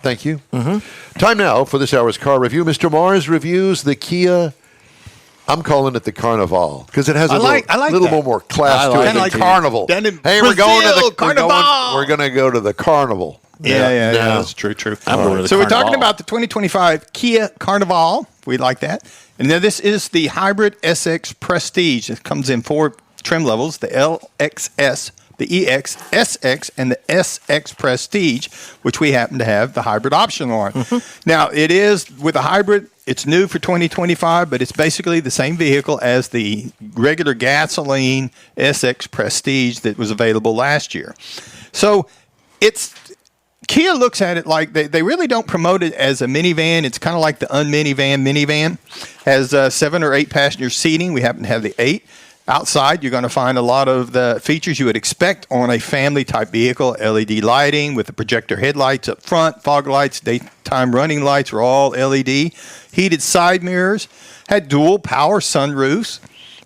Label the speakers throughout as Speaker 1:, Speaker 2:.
Speaker 1: Thank you. Time now for this hour's car review. Mr. Mars reviews the Kia. I'm calling it the Carnival because it has a little more class to it than Carnival. Hey, we're going to the Carnival. We're going to go to the Carnival.
Speaker 2: Yeah, that's true. So we're talking about the 2025 Kia Carnival. We like that. And then this is the hybrid SX Prestige. It comes in 4 trim levels: the LXS, the EX, SX, and the SX Prestige, which we happen to have the hybrid option on. Now, it is with a hybrid. It's new for 2025, but it's basically the same vehicle as the regular gasoline SX Prestige that was available last year. So Kia looks at it like they really don't promote it as a minivan. It's kind of like the minivan. Has 7 or 8 passenger seating. We happen to have the 8. Outside, you're going to find a lot of the features you would expect on a family-type vehicle. LED lighting with the projector headlights up front, fog lights, daytime running lights are all LED. Heated side mirrors, had dual power sunroofs,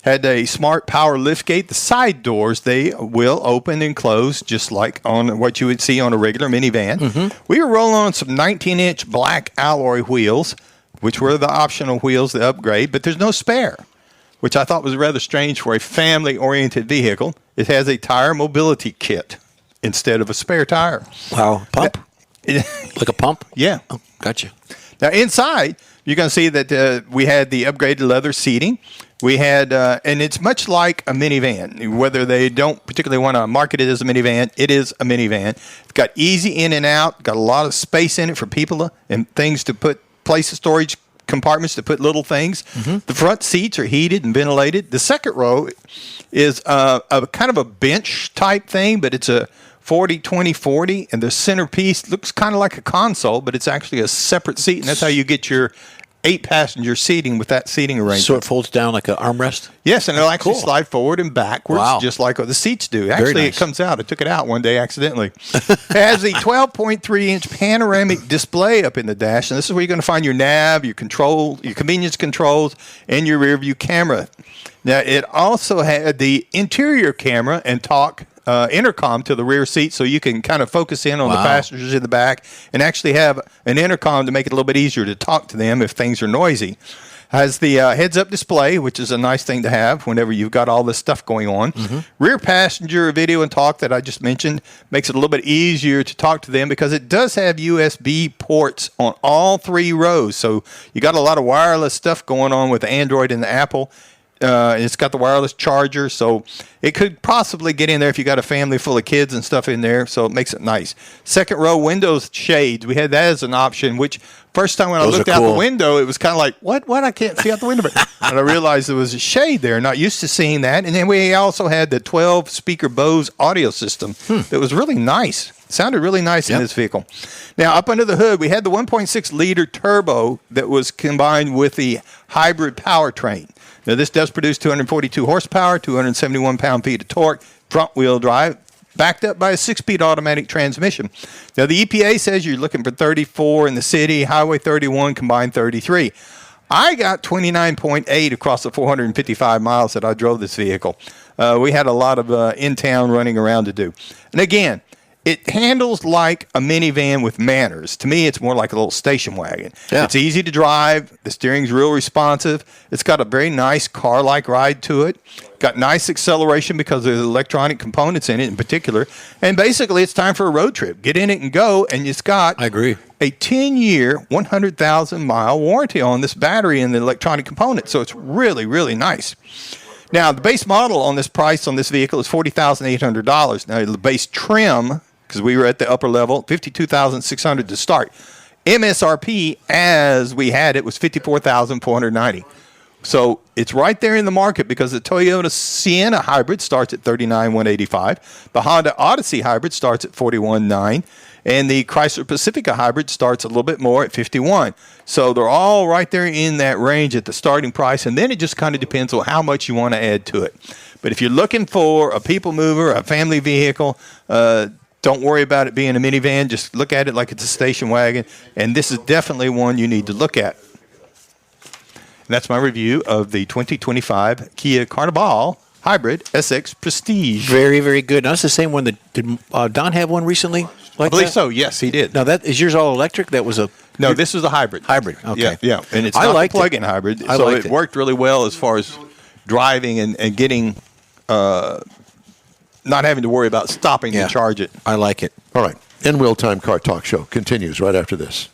Speaker 2: had a smart power liftgate. The side doors, they will open and close just like on what you would see on a regular minivan. We were rolling on some 19-inch black alloy wheels, which were the optional wheels, the upgrade, but there's no spare, which I thought was rather strange for a family-oriented vehicle. It has a tire mobility kit instead of a spare tire.
Speaker 3: Wow. Pump? Like a pump?
Speaker 2: Yeah.
Speaker 3: Oh, gotcha.
Speaker 2: Now, inside, you're going to see that we had the upgraded leather seating. We had, and it's much like a minivan. Whether they don't particularly want to market it as a minivan, it is a minivan. It's got easy in and out, got a lot of space in it for people and things to put, place of storage compartments to put little things. The front seats are heated and ventilated. The second row is a kind of a bench type thing, but it's a 40-20-40, and the centerpiece looks kind of like a console, but it's actually a separate seat, and that's how you get your 8-passenger seating with that seating arrangement.
Speaker 3: So it folds down like an armrest?
Speaker 2: Yes, and it'll actually slide forward and backwards, just like what the seats do. Actually, it comes out. I took it out one day accidentally. It has a 12.3-inch panoramic display up in the dash, and this is where you're going to find your nav, your control, your convenience controls, and your rear view camera. Now, it also had the interior camera and talk intercom to the rear seat, so you can kind of focus in on the passengers in the back and actually have an intercom to make it a little bit easier to talk to them if things are noisy. Has the heads-up display, which is a nice thing to have whenever you've got all this stuff going on. Rear passenger video and talk that I just mentioned makes it a little bit easier to talk to them because it does have USB ports on all 3 rows. So you got a lot of wireless stuff going on with the Android and the Apple. It's got the wireless charger, so it could possibly get in there if you got a family full of kids and stuff in there, so it makes it nice. Second row windows shades, we had that as an option, which first time when I looked out the window, it was kind of like, what? I can't see out the window. And I realized there was a shade there, not used to seeing that. And then we also had the 12-speaker Bose audio system that was really nice. Sounded really nice in this vehicle. Now, up under the hood, we had the 1.6-liter turbo that was combined with the hybrid powertrain. Now, this does produce 242 horsepower, 271 pound-feet of torque, front-wheel drive, backed up by a 6-speed automatic transmission. Now, the EPA says you're looking for 34 in the city, Highway 31 combined 33. I got 29.8 across the 455 miles that I drove this vehicle. We had a lot of in-town running around to do. And again, it handles like a minivan with manners. To me, it's more like a little station wagon. Yeah. It's easy to drive. The steering's real responsive. It's got a very nice car-like ride to it. Got nice acceleration because of the electronic components in it in particular. And basically, it's time for a road trip. Get in it and go, and it's got a 10-year, 100,000-mile warranty on this battery and the electronic components. So it's really, really nice. Now, the base model on this price on this vehicle is $40,800. Now, the base trim, because we were at the upper level, $52,600 to start. MSRP, as we had it, was $54,490. So it's right there in the market because the Toyota Sienna hybrid starts at $39,185. The Honda Odyssey hybrid starts at $41,900. And the Chrysler Pacifica hybrid starts a little bit more at $51,000. So they're all right there in that range at the starting price. And then it just kind of depends on how much you want to add to it. But if you're looking for a people mover, a family vehicle, don't worry about it being a minivan. Just look at it like it's a station wagon. And this is definitely one you need to look at. And that's my review of the 2025 Kia Carnival Hybrid SX Prestige.
Speaker 3: Very, very good. Now, that's the same one that did Don have one recently?
Speaker 2: I believe so. Yes, he did.
Speaker 3: Now, that is yours all electric? That was a
Speaker 2: no. This was a hybrid.
Speaker 3: Hybrid. Okay.
Speaker 2: Yeah. And it's not a plug-in hybrid, so it worked really well as far as driving and getting, not having to worry about stopping to charge it.
Speaker 3: I like it.
Speaker 1: All right. In-Wheel Time Car Talk Show continues right after this.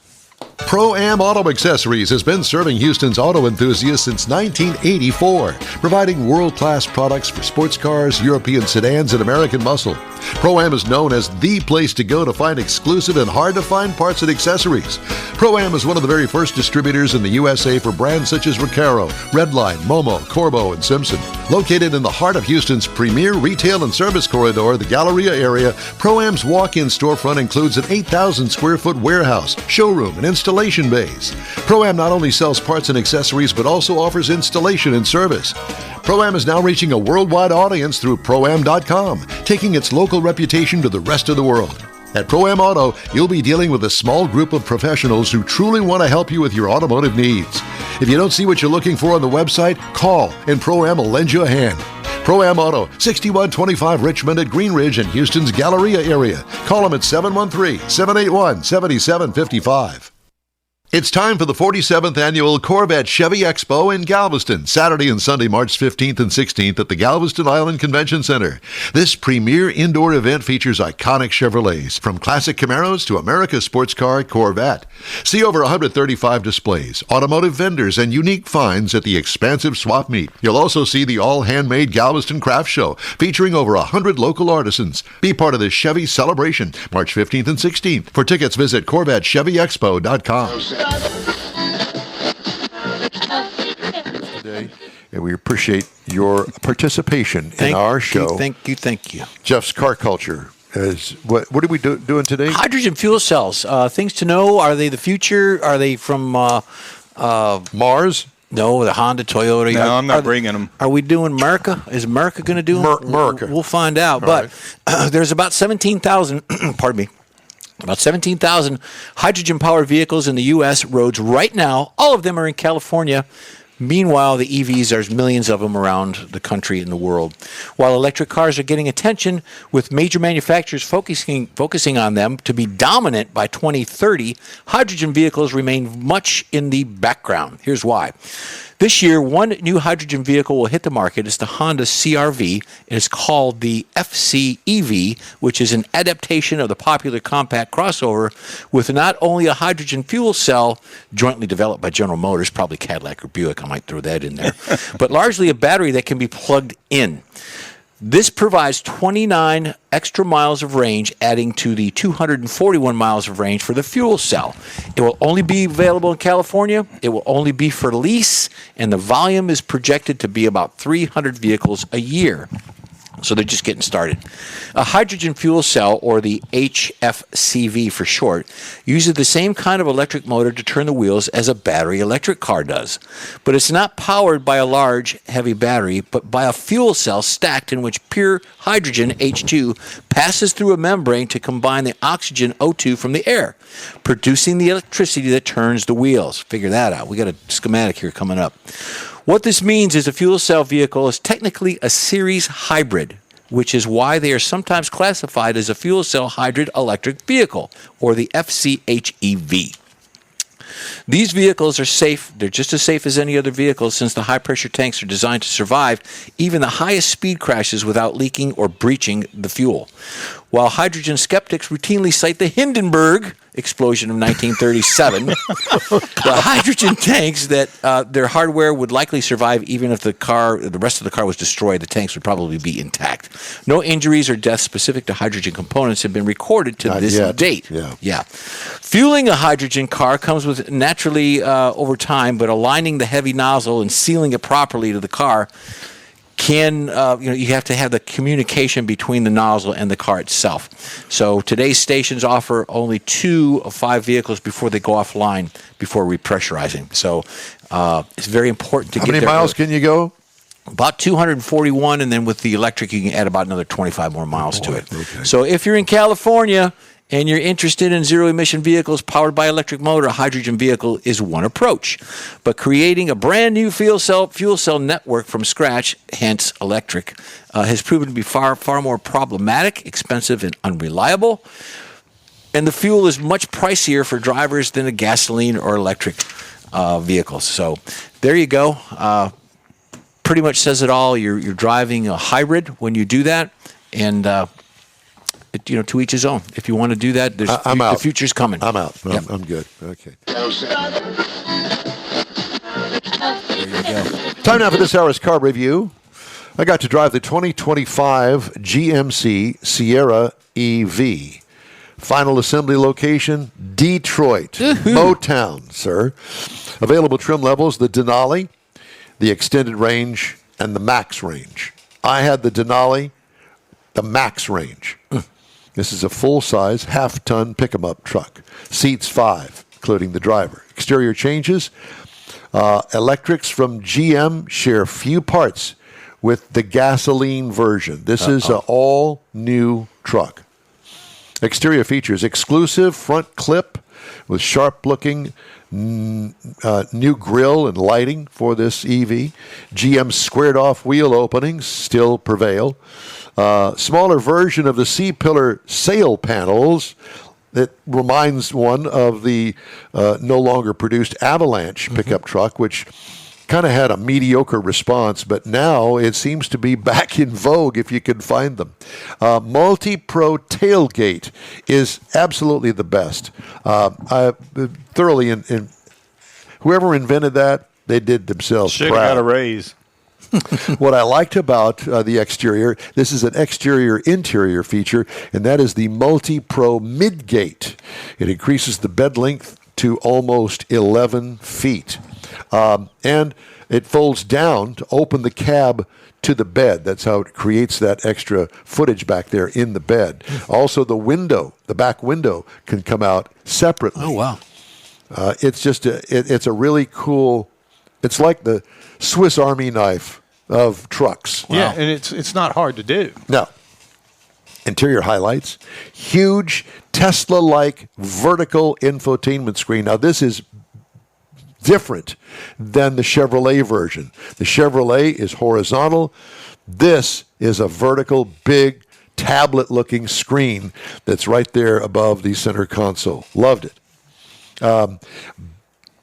Speaker 1: Pro-Am Auto Accessories has been serving Houston's auto enthusiasts since 1984, providing world-class products for sports cars, European sedans, and American muscle. Pro-Am is known as the place to go to find exclusive and hard-to-find parts and accessories. Pro-Am is one of the very first distributors in the USA for brands such as Recaro, Redline, Momo, Corbo, and Simpson. Located in the heart of Houston's premier retail and service corridor, the Galleria area, Pro-Am's walk-in storefront includes an 8,000-square-foot warehouse, showroom, and installation bays. Pro-Am not only sells parts and accessories, but also offers installation and service. Pro-Am is now reaching a worldwide audience through Pro-Am.com, taking its local reputation to the rest of the world. At Pro-Am Auto, you'll be dealing with a small group of professionals who truly want to help you with your automotive needs. If you don't see what you're looking for on the website, call and Pro-Am will lend you a hand. Pro-Am Auto, 6125 Richmond at Green Ridge in Houston's Galleria area. Call them at 713-781-7755. It's time for the 47th Annual Corvette Chevy Expo in Galveston, Saturday and Sunday, March 15th and 16th at the Galveston Island Convention Center. This premier indoor event features iconic Chevrolets, from classic Camaros to America's sports car Corvette. See over 135 displays, automotive vendors, and unique finds at the expansive swap meet. You'll also see the all-handmade Galveston Craft Show, featuring over 100 local artisans. Be part of this Chevy celebration, March 15th and 16th. For tickets, visit CorvetteChevyExpo.com. Today, and we appreciate your participation in our show.
Speaker 3: Thank you.
Speaker 1: Jeff's Car Culture. What are we doing today?
Speaker 3: Hydrogen fuel cells. Things to know. Are they the future? Are they from
Speaker 1: Mars?
Speaker 3: No, the Honda, Toyota.
Speaker 2: No, I'm not bringing them.
Speaker 3: Are we doing America? Is America going to do them?
Speaker 1: America.
Speaker 3: We'll find out.
Speaker 1: All
Speaker 3: but
Speaker 1: right.
Speaker 3: There's about 17,000, pardon me, about 17,000 hydrogen-powered vehicles in the U.S. roads right now. All of them are in California. Meanwhile, the EVs, there's millions of them around the country and the world. While electric cars are getting attention, with major manufacturers focusing on them to be dominant by 2030, hydrogen vehicles remain much in the background. Here's why. This year, one new hydrogen vehicle will hit the market. It's the Honda CR-V. It's called the FCEV, which is an adaptation of the popular compact crossover with not only a hydrogen fuel cell jointly developed by General Motors, probably Cadillac or Buick, I might throw that in there, but largely a battery that can be plugged in. This provides 29 extra miles of range, adding to the 241 miles of range for the fuel cell. It will only be available in California. It will only be for lease, and the volume is projected to be about 300 vehicles a year. So they're just getting started. A hydrogen fuel cell, or the HFCV for short, uses the same kind of electric motor to turn the wheels as a battery electric car does. But it's not powered by a large, heavy battery, but by a fuel cell stacked in which pure hydrogen, H2, passes through a membrane to combine the oxygen, O2, from the air, producing the electricity that turns the wheels. Figure that out. We got a schematic here coming up. What this means is a fuel cell vehicle is technically a series hybrid, which is why they are sometimes classified as a fuel cell hybrid electric vehicle, or the FCHEV. These vehicles are safe. They're just as safe as any other vehicle, since the high-pressure tanks are designed to survive even the highest speed crashes without leaking or breaching the fuel. While hydrogen skeptics routinely cite the Hindenburg explosion of 1937, the hydrogen tanks that their hardware would likely survive even if the rest of the car was destroyed. The tanks would probably be intact. No injuries or deaths specific to hydrogen components have been recorded to this date. Yeah. Fueling a hydrogen car comes with naturally over time, but aligning the heavy nozzle and sealing it properly to the car you have to have the communication between the nozzle and the car itself. So today's stations offer only 2 of 5 vehicles before they go offline before repressurizing. So it's very important to get there.
Speaker 1: How many miles can you go?
Speaker 3: About 241, and then with the electric, you can add about another 25 more miles to it.
Speaker 1: Okay.
Speaker 3: So if you're in California and you're interested in zero-emission vehicles powered by electric motor, a hydrogen vehicle is one approach. But creating a brand new fuel cell network from scratch, hence electric, has proven to be far more problematic, expensive, and unreliable. And the fuel is much pricier for drivers than a gasoline or electric vehicles. So there you go. Pretty much says it all. You're driving a hybrid when you do that, and to each his own. If you want to do that,
Speaker 1: I'm out.
Speaker 3: The future's coming.
Speaker 1: I'm out.
Speaker 3: Yep.
Speaker 1: I'm good. Okay.
Speaker 3: There you go.
Speaker 1: Time now for this hour's car review. I got to drive the 2025 GMC Sierra EV. Final assembly location, Detroit. Motown, sir. Available trim levels, the Denali, the extended range, and the max range. I had the Denali, the max range. This is a full-size, half-ton pick-em-up truck. Seats 5, including the driver. Exterior changes. Electrics from GM share few parts with the gasoline version. This is an all-new truck. Exterior features, exclusive front clip with sharp-looking new grille and lighting for this EV. GM's squared-off wheel openings still prevail. Smaller version of the C-pillar sail panels that reminds one of the no longer produced Avalanche pickup truck, which kind of had a mediocre response, but now it seems to be back in vogue if you can find them. Multi-Pro tailgate is absolutely the best. I thoroughly, whoever invented that, they did themselves
Speaker 2: should
Speaker 1: proud.
Speaker 2: have got a raise.
Speaker 1: What I liked about the exterior, this is an exterior-interior feature, and that is the Multi-Pro midgate. It increases the bed length to almost 11 feet. And it folds down to open the cab to the bed. That's how it creates that extra footage back there in the bed. Also, the back window can come out separately.
Speaker 3: Oh, wow.
Speaker 1: It's just it's a really cool, it's like the Swiss Army knife of trucks.
Speaker 2: Wow. Yeah, and it's not hard to do.
Speaker 1: No. Interior highlights, huge Tesla-like vertical infotainment screen. Now, this is different than the Chevrolet version. The Chevrolet is horizontal. This is a vertical, big, tablet-looking screen that's right there above the center console. Loved it.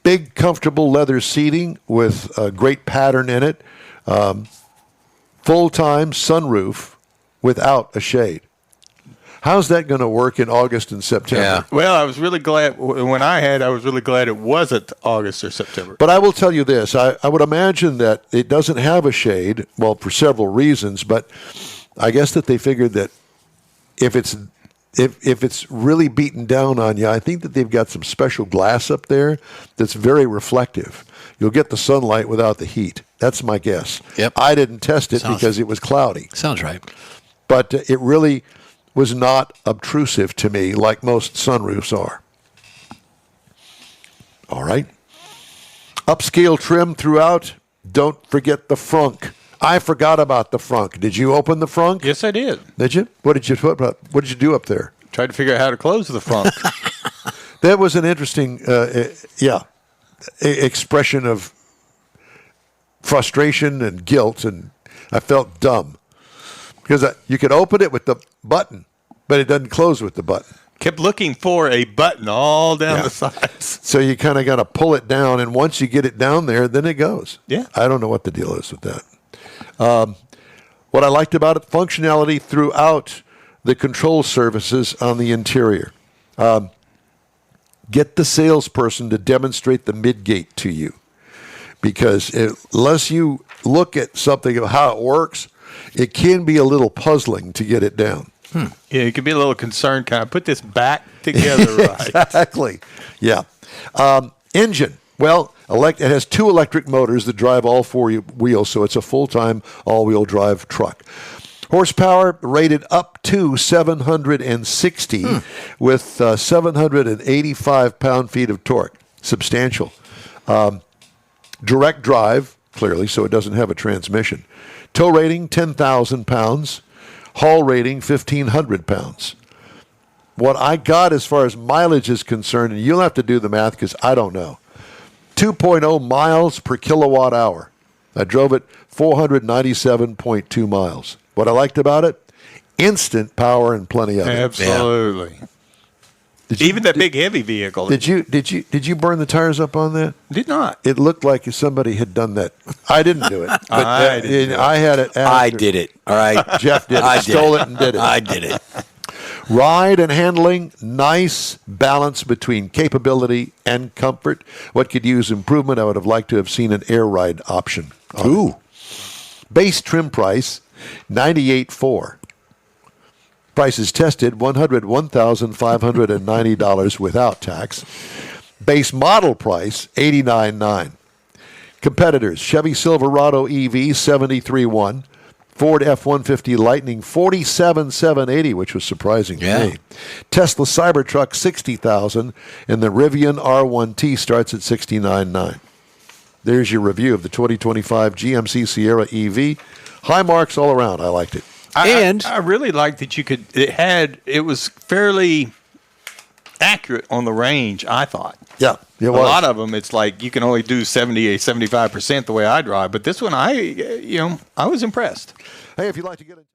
Speaker 1: Big, comfortable leather seating with a great pattern in it. Full-time sunroof without a shade. How's that going to work in August and September?
Speaker 2: Yeah. Well, I was really glad I was really glad it wasn't August or September.
Speaker 1: But I will tell you this. I would imagine that it doesn't have a shade, well, for several reasons, but I guess that they figured that if it's really beaten down on you, I think that they've got some special glass up there that's very reflective. You'll get the sunlight without the heat. That's my guess.
Speaker 3: Yep.
Speaker 1: I didn't test it because it was cloudy.
Speaker 3: Sounds right.
Speaker 1: But it really was not obtrusive to me like most sunroofs are. All right. Upscale trim throughout. Don't forget the frunk. I forgot about the frunk. Did you open the frunk?
Speaker 2: Yes, I did.
Speaker 1: Did you? What did you do up there?
Speaker 2: Tried to figure out how to close the frunk.
Speaker 1: That was an interesting, expression of frustration and guilt, and I felt dumb because you could open it with the button, but it doesn't close with the button.
Speaker 2: Kept looking for a button all down the sides.
Speaker 1: So you kind of got to pull it down, and once you get it down there, then it goes.
Speaker 2: Yeah.
Speaker 1: I don't know what the deal is with that. What I liked about it, functionality throughout the control surfaces on the interior. Get the salesperson to demonstrate the midgate to you, because unless you look at something of how it works, it can be a little puzzling to get it down.
Speaker 2: Yeah, you can be a little concerned. Can I put this back together right?
Speaker 1: Exactly. Yeah. Engine. Well, it has two electric motors that drive all four wheels, so it's a full-time all-wheel drive truck. Horsepower rated up to 760 with 785 pound-feet of torque. Substantial. Direct drive, clearly, so it doesn't have a transmission. Tow rating, 10,000 pounds. Haul rating, 1,500 pounds. what I got as far as mileage is concerned, and you'll have to do the math because I don't know, 2.0 miles per kilowatt hour. I drove it 497.2 miles. What I liked about it, instant power and plenty of it.
Speaker 2: Absolutely. Even that big heavy vehicle.
Speaker 1: Did you burn the tires up on that?
Speaker 2: Did not.
Speaker 1: It looked like somebody had done that. I didn't do it. But
Speaker 2: I
Speaker 1: had it.
Speaker 3: I did it. All right.
Speaker 1: Jeff did it. I stole it and did it.
Speaker 3: I did it.
Speaker 1: Ride and handling, nice balance between capability and comfort. What could use improvement? I would have liked to have seen an air ride option.
Speaker 3: Ooh.
Speaker 1: Base trim price, $98,400. Prices tested, $101,590 without tax. Base model price, $89,900. Competitors, Chevy Silverado EV, $73,100. Ford F-150 Lightning, $47,780, which was surprising to me. Tesla Cybertruck, $60,000, and the Rivian R1T starts at $69,900. There's your review of the 2025 GMC Sierra EV. High marks all around. I liked it.
Speaker 2: I really liked that it was fairly accurate on the range, I thought.
Speaker 1: Yeah, it was.
Speaker 2: A lot of them, it's like you can only do 75% the way I drive. But this one, I was impressed.
Speaker 1: Hey, if you'd like to get into